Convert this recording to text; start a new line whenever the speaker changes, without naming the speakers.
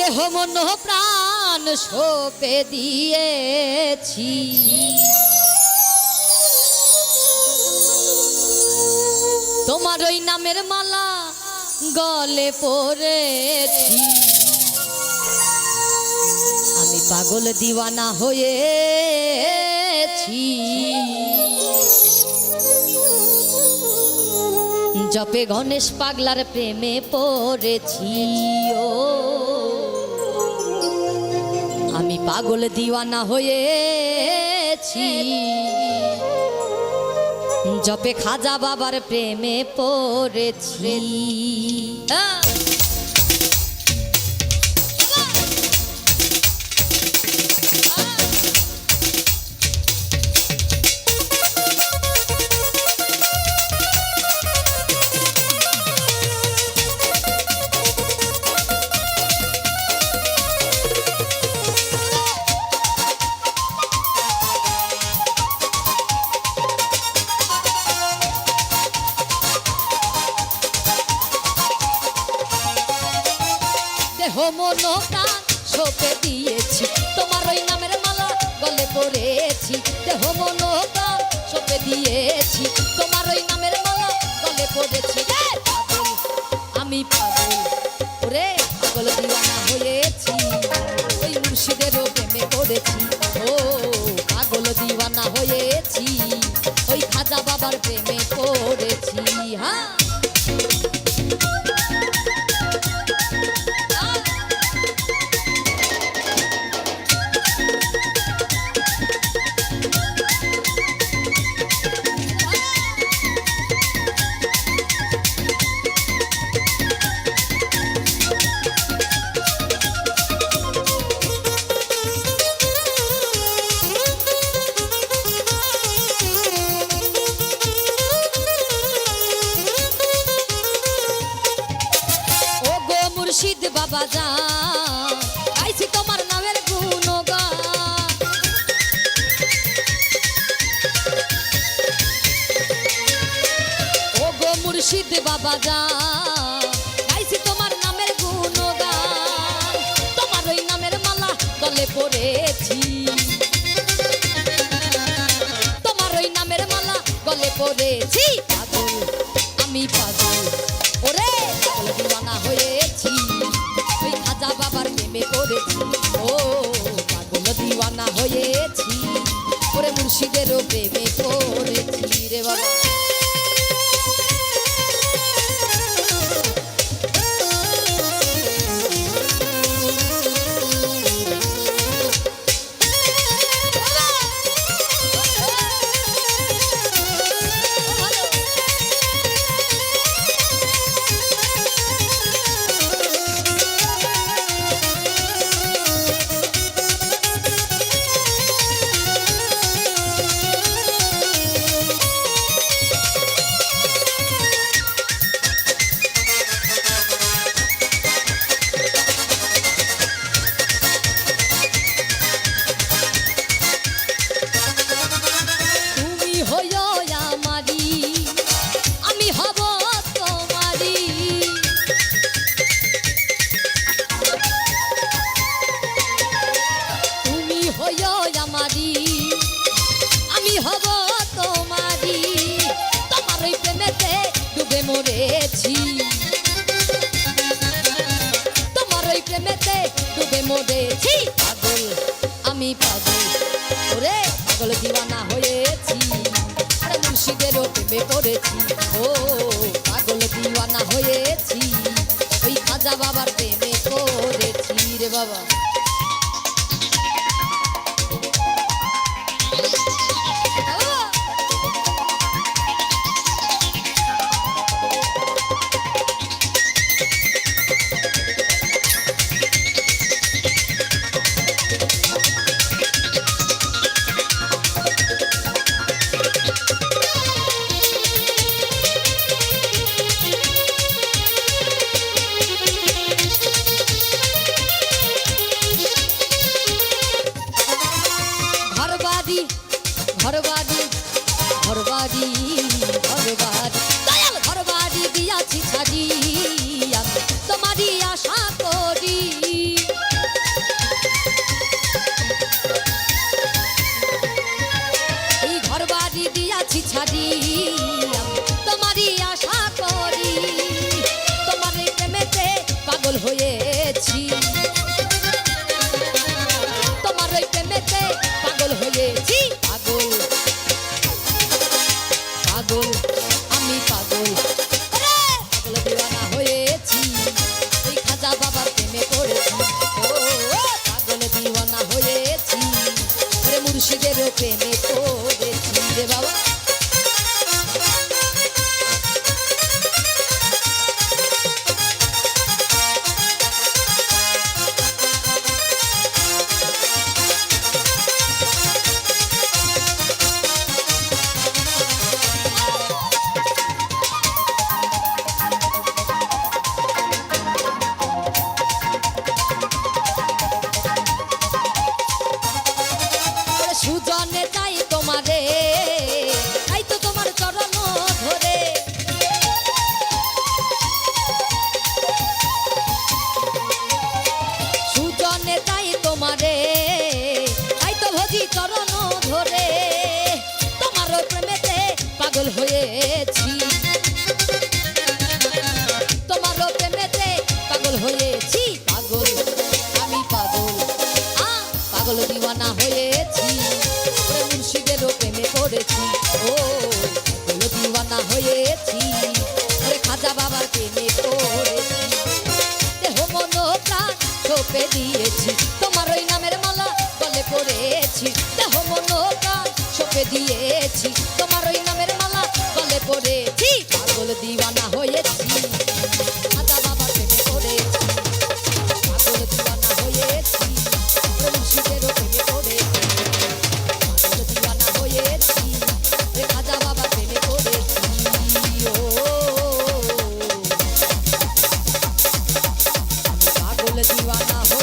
দেহ মন প্রাণ সঁপে দিয়েছি, তোমার ওই নামের মালা গলে পড়েছি। আমি পাগল দিওয়ানা হয়েছি, জপে গণেশ পাগলার প্রেমে পড়েছি। ও আমি পাগল দিওয়ানা হয়েছি, জপে খাজা বাবার প্রেমে পড়েছি। দেহ মন প্রাণ সঁপে দিয়েছি, তোমার ওই নামের মালা গলে পড়েছি। দেহ মন প্রাণ সঁপে দিয়েছি, তোমার ওই নামের মালা গলে পড়েছি। পাগল আমি পাগল, ওরে পাগল দিওয়ানা হয়েছি, ওই মুর্শিদেরও প্রেমে পড়েছি। ও পাগল দিওয়ানা হয়েছি, ওই খাজা বাবার প্রেমে পড়েছি। হ্যাঁ মুর্শিদ বাবা জান, গাইছি তোমার নামের গুণগান। ও গো মুর্শিদ বাবা জান, গাইছি তোমার নামের গুণগান। তোমার ওই নামের মালা গলে পড়েছি, তোমার ওই নামের মালা গলে পড়েছি। পাগল আমি পাগল, ওরে পাগল দিওয়ানা হয়েছি, ওই খাজা বাবার প্রেমে পড়েছি। ও পাগল দিওয়ানা হয়েছি, ওরে মুর্শিদেরও প্রেমে পড়েছি রে বাবা। আমি হব তোমারি, তোমার ওই প্রেমেতে ডুবে মরেছি, তোমার ওই প্রেমেতে ডুবে মরেছি। পাগল আমি পাগল, ওরে পাগল দিওয়ানা হয়েছি, আরে মুর্শিদেরও প্রেমে পড়েছি। ও পাগল দিওয়ানা হয়েছি, ওই খাজা বাবার প্রেমে পড়েছি রে বাবা। দিওয়ানা